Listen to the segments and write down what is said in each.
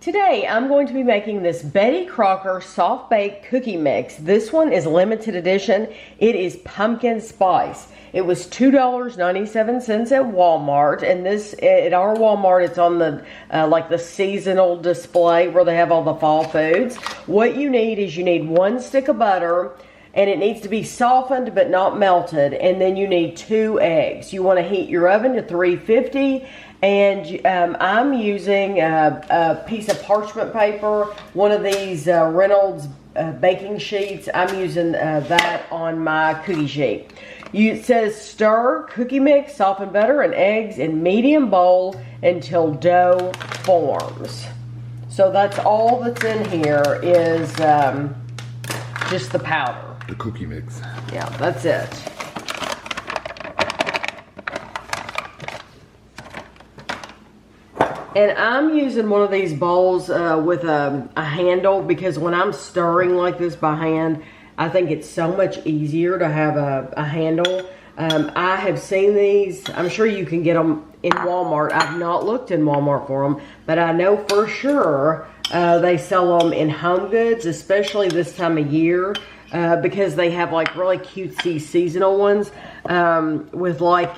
Today I'm going to be making this Betty Crocker soft baked cookie mix. This one is limited edition. It is pumpkin spice. It was $2.97 at Walmart, and this at our Walmart it's on the like the seasonal display where they have all the fall foods. What you need is you need 1 stick of butter, and it needs to be softened but not melted, and then you need 2 eggs. You want to heat your oven to 350. And I'm using a piece of parchment paper, one of these Reynolds baking sheets. I'm using that on my cookie sheet. It says stir cookie mix, softened butter, and eggs in medium bowl until dough forms. So that's all that's in here is just the powder. The cookie mix. Yeah, that's it. And I'm using one of these bowls with a handle because when I'm stirring like this by hand, I think it's so much easier to have a handle. I have seen these. I'm sure you can get them in Walmart. I've not looked in Walmart for them, but I know for sure they sell them in Home Goods, especially this time of year, because they have like really cutesy seasonal ones with like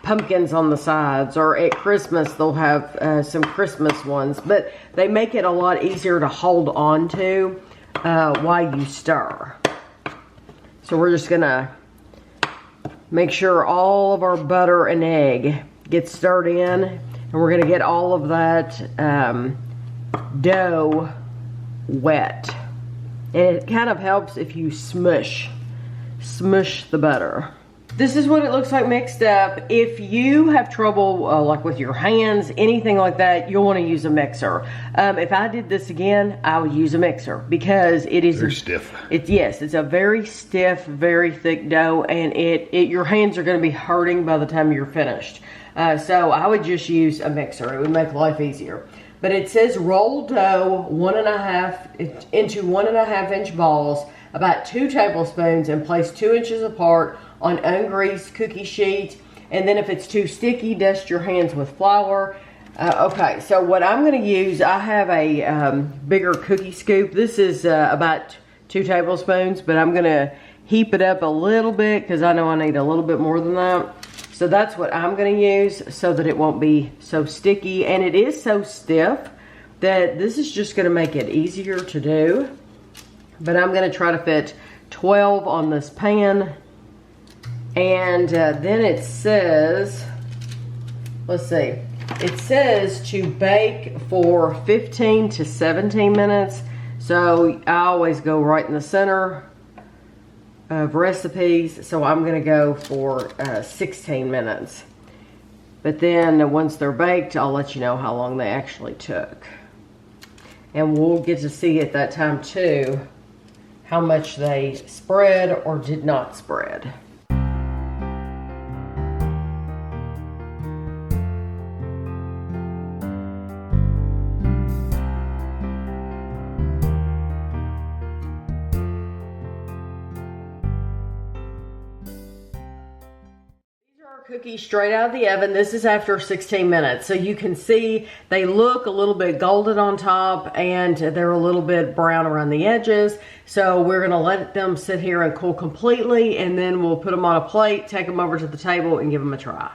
pumpkins on the sides, or at Christmas they'll have some Christmas ones, but they make it a lot easier to hold on to while you stir. So we're just gonna make sure all of our butter and egg gets stirred in, and we're gonna get all of that dough wet. And it kind of helps if you smush the butter. This is what it looks like mixed up. If you have trouble like with your hands, anything like that, you'll want to use a mixer. If I did this again, I would use a mixer because it is very stiff. Yes, it's a very stiff, very thick dough, and your hands are going to be hurting by the time you're finished. So I would just use a mixer. It would make life easier. But it says roll dough into 1.5 inch balls, about 2 tablespoons, and place 2 inches apart on ungreased cookie sheet. And then if it's too sticky, dust your hands with flour. Okay, so what I'm going to use, I have a bigger cookie scoop. This is about 2 tablespoons, but I'm going to heap it up a little bit because I know I need a little bit more than that. So that's what I'm going to use so that it won't be so sticky. And it is so stiff that this is just going to make it easier to do. But I'm going to try to fit 12 on this pan. And then it says, let's see, it says to bake for 15 to 17 minutes. So I always go right in the center of recipes. So I'm going to go for 16 minutes. But then once they're baked, I'll let you know how long they actually took. And we'll get to see at that time too how much they spread or did not spread. Cookies straight out of the oven. This is after 16 minutes. So you can see they look a little bit golden on top and they're a little bit brown around the edges. So we're going to let them sit here and cool completely, and then we'll put them on a plate, take them over to the table, and give them a try.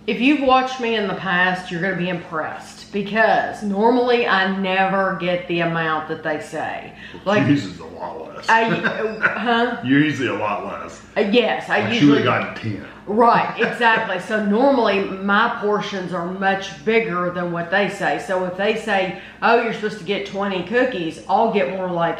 If you've watched me in the past, you're going to be impressed because normally I never get the amount that they say. Like, she uses a lot less. Huh? You're usually a lot less. Yes, I usually. She would have gotten 10. Right, exactly. So normally my portions are much bigger than what they say. So if they say, oh, you're supposed to get 20 cookies, I'll get more like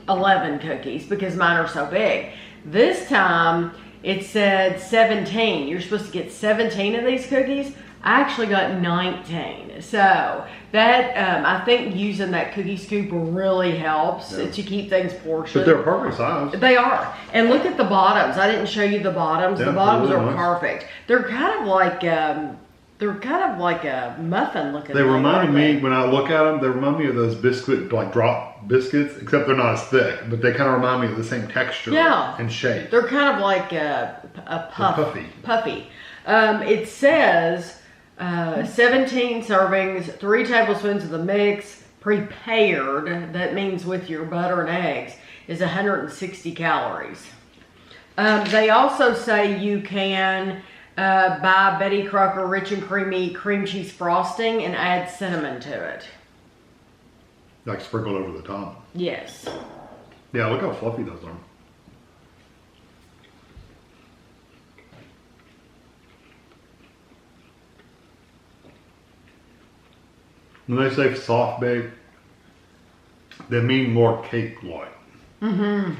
11 cookies because mine are so big. This time it said 17. You're supposed to get 17 of these cookies. I actually got 19. So that, I think using that cookie scoop really helps to keep things portioned. But they're perfect size. They are. And look at the bottoms. I didn't show you the bottoms. Yeah, the bottoms really are nice. Perfect. They're kind of like a muffin looking. They thing, remind me, they? when I look at them, they remind me of those biscuit, like drop biscuits, except they're not as thick, but they kind of remind me of the same texture and shape. They're kind of like a puff. They're puffy. It says 17 servings, 3 tablespoons of the mix, prepared, that means with your butter and eggs, is 160 calories. They also say you can buy Betty Crocker Rich and Creamy cream cheese frosting and add cinnamon to it. Like sprinkled over the top. Yes. Yeah, look how fluffy those are. When they say soft bake, they mean more cake-like. Mm-hmm.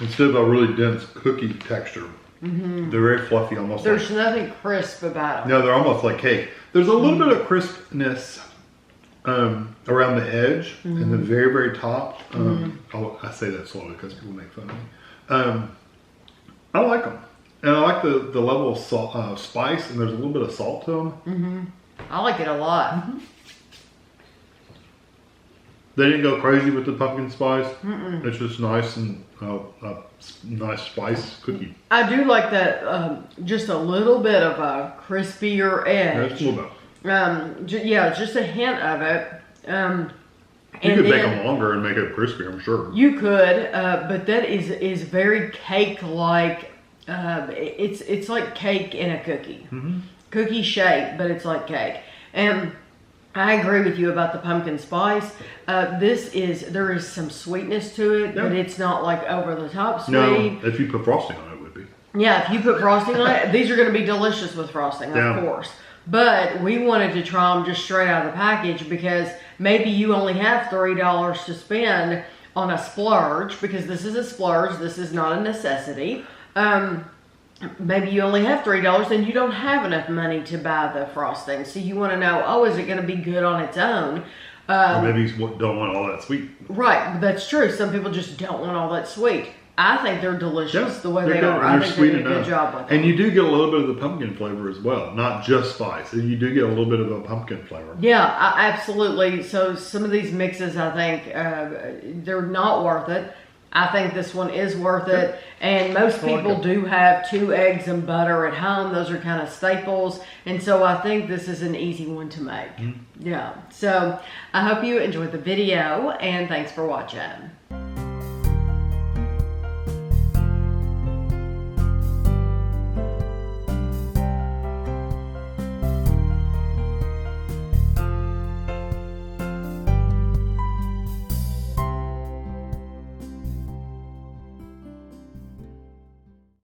Instead of a really dense cookie texture. Mm-hmm. They're very fluffy, almost There's nothing crisp about them. No, they're almost like cake. There's a little bit of crispness around the edge and the very, very top. I say that slowly because people make fun of me. I like them. And I like the level of salt, spice, and there's a little bit of salt to them. Mm-hmm. I like it a lot. Mm-hmm. They didn't go crazy with the pumpkin spice. It's just nice and a nice spice cookie. I do like that, just a little bit of a crispier edge. Just a little bit. Yeah, just a hint of it. You could bake them longer and make it crispy, I'm sure. You could, but that is very cake-like. It's like cake in a cookie. Mm-hmm. Cookie shape, but it's like cake. And I agree with you about the pumpkin spice. There is some sweetness to it, but it's not like over the top sweet. No, if you put frosting on it, it would be. Yeah, if you put frosting on it, these are going to be delicious with frosting, of course. But we wanted to try them just straight out of the package because maybe you only have $3 to spend on a splurge, because this is a splurge, this is not a necessity. Maybe you only have $3 and you don't have enough money to buy the frosting. So you want to know, oh, is it going to be good on its own? Or maybe you don't want all that sweet. Right, that's true. Some people just don't want all that sweet. I think they're delicious the way they are. I think they did a good job with them. And you do get a little bit of the pumpkin flavor as well, not just spice. You do get a little bit of a pumpkin flavor. Yeah, absolutely. So some of these mixes, I think, they're not worth it. I think this one is worth it. And most people do have 2 eggs and butter at home. Those are kind of staples. And so I think this is an easy one to make. Yeah. So I hope you enjoyed the video, and thanks for watching.